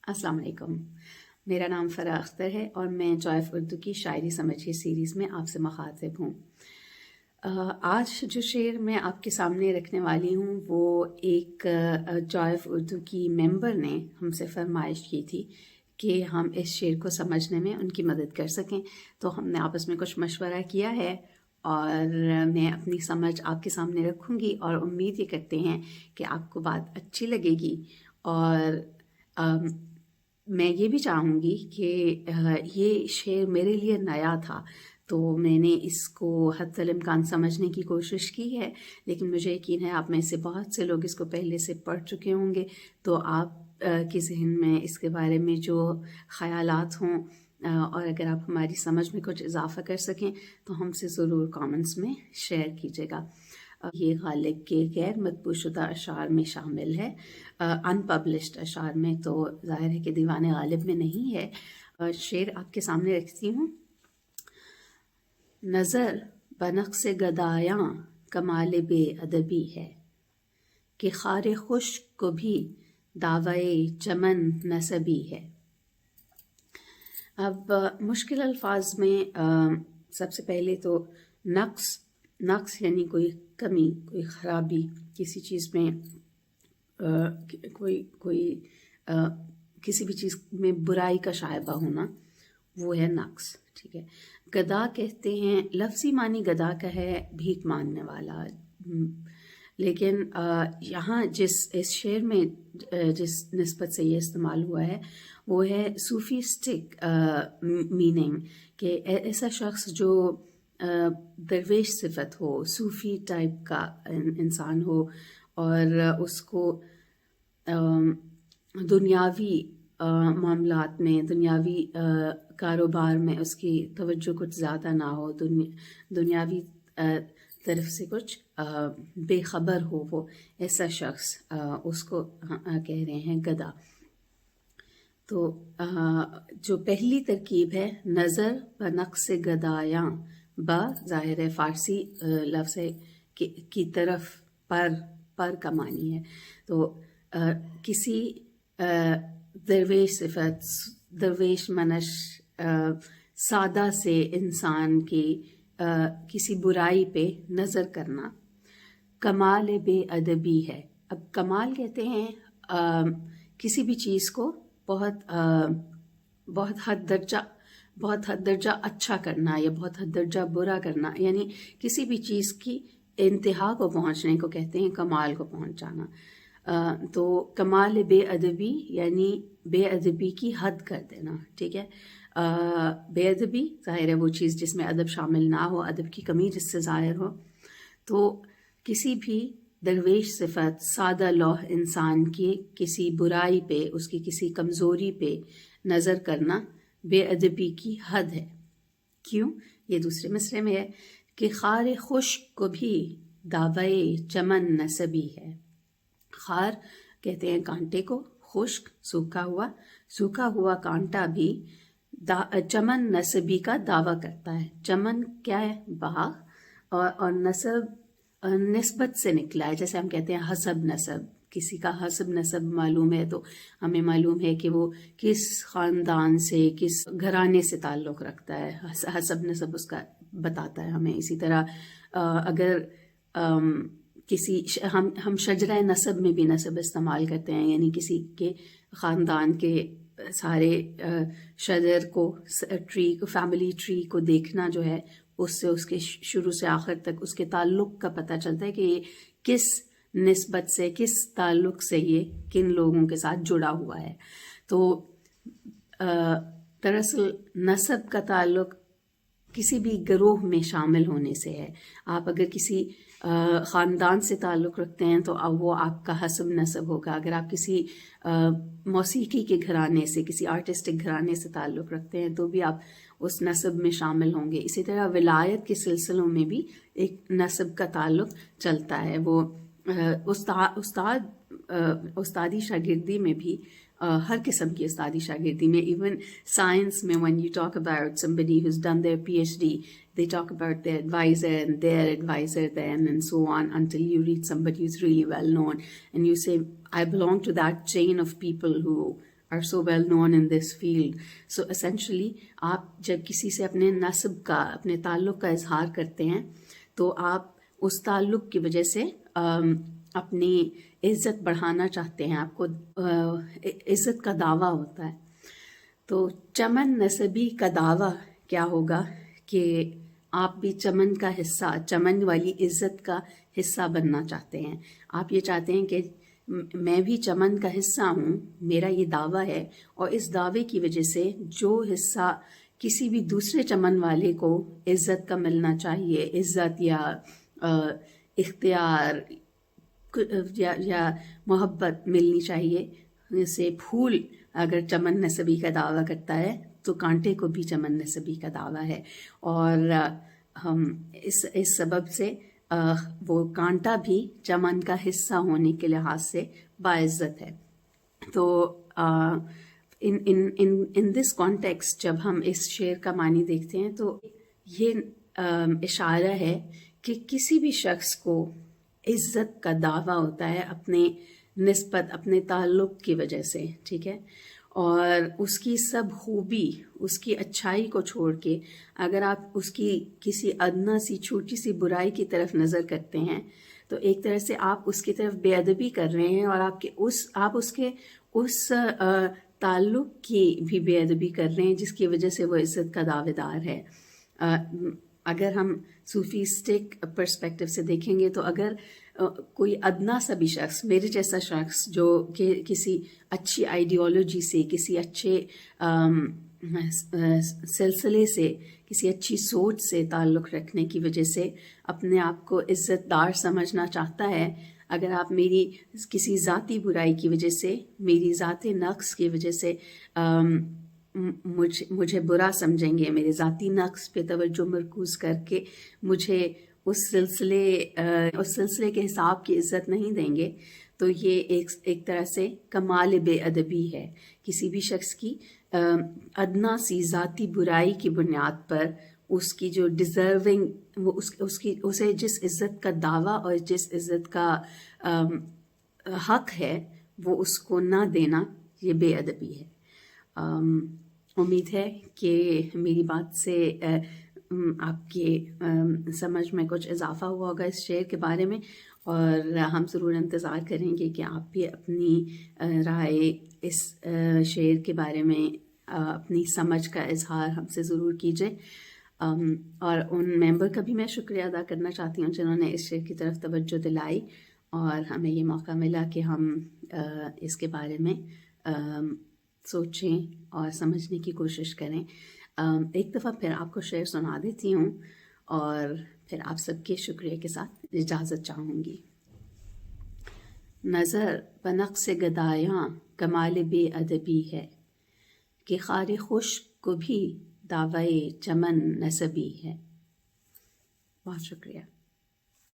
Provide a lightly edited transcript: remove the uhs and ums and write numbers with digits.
अस्सलाम वालेकुम। मेरा नाम फ़राह अख्तर है और मैं जॉयफ उर्दू की शायरी समझिए सीरीज़ में आपसे मुखातिब हूँ। आज जो शेर मैं आपके सामने रखने वाली हूँ वो एक जॉयफ उर्दू की मेंबर ने हमसे फरमाइश की थी कि हम इस शेर को समझने में उनकी मदद कर सकें, तो हमने आपस में कुछ मशवरा किया है और मैं अपनी समझ आपके सामने रखूँगी और उम्मीद ये करते हैं कि आपको बात अच्छी लगेगी। और मैं ये भी चाहूँगी कि ये शेर मेरे लिए नया था, तो मैंने इसको हद्दल इम्कान समझने की कोशिश की है, लेकिन मुझे यकीन है आप में से बहुत से लोग इसको पहले से पढ़ चुके होंगे, तो आप के ज़हन में इसके बारे में जो ख़यालात हों और अगर आप हमारी समझ में कुछ इजाफ़ा कर सकें तो हमसे ज़रूर कमेंट्स में शेयर कीजिएगा। ये गालिब के गैर मतबूशुदा अशार में शामिल है, अनपब्लिश्ड अशार में तो ज़ाहिर है कि दीवाने गालिब में नहीं है। शेर आपके सामने रखती हूँ। नज़र बनक़्स गदायाँ कमाल बेअदबी है कि खारे खुश्क को भी दावाए चमन नसबी है। अब मुश्किल अल्फाज में सबसे पहले तो नक्स यानी कोई कमी, कोई ख़राबी, किसी चीज़ में किसी भी चीज़ में बुराई का शायबा होना, वो है नक्स। ठीक है। गदा कहते हैं, लफ्ज़ी मानी गदा का है भीख मांगने वाला, लेकिन यहाँ इस शेर में जिस निस्बत से ये इस्तेमाल हुआ है वो है सूफीस्टिक मीनिंग, कि ऐसा शख्स जो दरवेश सिफत हो, सूफ़ी टाइप का इंसान हो और उसको दुनियावी मामलात में, दुनियावी कारोबार में उसकी तवज्जो कुछ ज़्यादा ना हो, दुनियावी तरफ से कुछ बेखबर हो, वो ऐसा शख्स उसको कह रहे हैं गदा। तो जो पहली तरकीब है नज़र बनक़्स गदायाँ, ब ज़ाहिर है फ़ारसी लफ्ज़ है की तरफ, पर का मानी है, तो किसी दरवेश सिफत, दरवेश मनश, सादा से इंसान की किसी बुराई पे नज़र करना, कमाल बेअदबी है। अब कमाल कहते हैं किसी भी चीज़ को बहुत हद दर्जा अच्छा करना या बहुत हद दर्जा बुरा करना, यानी किसी भी चीज़ की इंतहा को पहुंचने को कहते हैं कमाल को पहुंच जाना। तो कमाल बेअदबी यानी बेअदबी की हद कर देना। ठीक है। बेअदबी ज़ाहिर है वो चीज़ जिसमें अदब शामिल ना हो, अदब की कमी जिससे ज़ाहिर हो। तो किसी भी दरवेश सिफत, सादा लौह इंसान की किसी बुराई पे, उसकी किसी कमज़ोरी पे नज़र करना बेअदबी की हद है। क्यों? ये दूसरे मिसरे में है कि खार खुश्क को भी दावाए चमन नसबी है। खार कहते हैं कांटे को, खुश्क सूखा हुआ कांटा भी चमन नसबी का दावा करता है। चमन क्या है? बाग, और नसब निस्बत से निकला है। जैसे हम कहते हैं हसब नसब, किसी का हसब नसब मालूम है तो हमें मालूम है कि वो किस ख़ानदान से, किस घराने से ताल्लुक़ रखता है, हसब नसब उसका बताता है हमें। इसी तरह अगर किसी हम शजरा नसब में भी नसब इस्तेमाल करते हैं, यानी किसी के ख़ानदान के सारे शजर को, ट्री को, फैमिली ट्री को देखना जो है, उससे उसके शुरू से आखिर तक उसके ताल्लुक़ का पता चलता है कि ये किस निस्बत से, किस ताल्लुक़ से ये किन लोगों के साथ जुड़ा हुआ है। तो दरअसल नसब का ताल्लुक़ किसी भी गिरोह में शामिल होने से है। आप अगर किसी ख़ानदान से ताल्लुक़ रखते हैं तो अब वो आपका हसब नसब होगा। अगर आप किसी मौसीकी के घराने से, किसी आर्टिस्टिक घराने से ताल्लुक़ रखते हैं तो भी आप उस नसब में शामिल होंगे। इसी तरह विलायत के सिलसिलों में भी एक नसब का ताल्लुक़ चलता है। वो उस्तादी शागिर्दी में भी हर किस्म की उस्तादी शागिर्दी में, इवन साइंस में, when you talk about somebody who's done their PhD, they talk about their advisor and their advisor then and so on until you reach somebody who's really well known and you say I belong to that chain of people who are so well known in this field. So essentially آپ جب کسی سے اپنے نسب کا اپنے تعلق کا اظہار کرتے ہیں تو آپ اس تعلق کی وجہ سے اپنی عزت بڑھانا چاہتے ہیں، آپ کو عزت کا دعویٰ ہوتا ہے. تو چمن نسبی کا دعویٰ کیا ہوگا کہ آپ بھی چمن کا حصہ، چمن والی عزت کا حصہ بننا چاہتے ہیں. آپ یہ چاہتے ہیں کہ میں بھی چمن کا حصہ ہوں، میرا یہ دعویٰ ہے، اور اس دعوے کی وجہ سے جو حصہ کسی بھی دوسرے چمن والے کو عزت کا ملنا چاہیے، عزت یا اختیار یا محبت ملنی چاہیے، جیسے پھول اگر چمن نسبی کا دعویٰ کرتا ہے تو کانٹے کو بھی چمن نسبی کا دعویٰ ہے، اور ہم اس سبب سے وہ کانٹا بھی چمن کا حصہ ہونے کے لحاظ سے باعزت ہے. تو ان دس کانٹیکسٹ جب ہم اس شعر کا معنی دیکھتے ہیں تو یہ اشارہ ہے کہ کسی بھی شخص کو عزت کا دعویٰ ہوتا ہے اپنے نسبت، اپنے تعلق کی وجہ سے، ٹھیک ہے، اور اس کی سب خوبی، اس کی اچھائی کو چھوڑ کے اگر آپ اس کی کسی ادنا سی چھوٹی سی برائی کی طرف نظر کرتے ہیں تو ایک طرح سے آپ اس کی طرف بے ادبی کر رہے ہیں، اور آپ اس کے تعلق کی بھی بے ادبی کر رہے ہیں جس کی وجہ سے وہ عزت کا دعوے دار ہے. اگر ہم صوفیسٹک پرسپیکٹو سے دیکھیں گے تو اگر کوئی ادنا سا بھی شخص، میرے جیسا شخص جو کہ کسی اچھی آئیڈیالوجی سے، کسی اچھے سلسلے سے، کسی اچھی سوچ سے تعلق رکھنے کی وجہ سے اپنے آپ کو عزت دار سمجھنا چاہتا ہے، اگر آپ میری کسی ذاتی برائی کی وجہ سے، میری ذاتی نقص کی وجہ سے مجھے برا سمجھیں گے، میرے ذاتی نقص پہ توجہ مرکوز کر کے مجھے اس سلسلے کے حساب کی عزت نہیں دیں گے، تو یہ ایک طرح سے کمال بے ادبی ہے. کسی بھی شخص کی ادنا سی ذاتی برائی کی بنیاد پر اس کی جو ڈیزرونگ، وہ اسے جس عزت کا دعویٰ اور جس عزت کا حق ہے وہ اس کو نہ دینا، یہ بے ادبی ہے. امید ہے کہ میری بات سے آپ کی سمجھ میں کچھ اضافہ ہوا ہوگا اس شعر کے بارے میں، اور ہم ضرور انتظار کریں گے کہ آپ بھی اپنی رائے اس شعر کے بارے میں، اپنی سمجھ کا اظہار ہم سے ضرور کیجیے. اور ان ممبر کا بھی میں شکریہ ادا کرنا چاہتی ہوں جنہوں نے اس شعر کی طرف توجہ دلائی اور ہمیں یہ موقع ملا کہ ہم اس کے بارے میں سوچیں اور سمجھنے کی کوشش کریں. ایک دفعہ پھر آپ کو شعر سنا دیتی ہوں اور پھر آپ سب کے شکریہ کے ساتھ اجازت چاہوں گی. نظر بنقص گدایاں کمال بے ادبی ہے کہ خار خشک کو بھی دعوی چمن نسبی ہے. بہت شکریہ.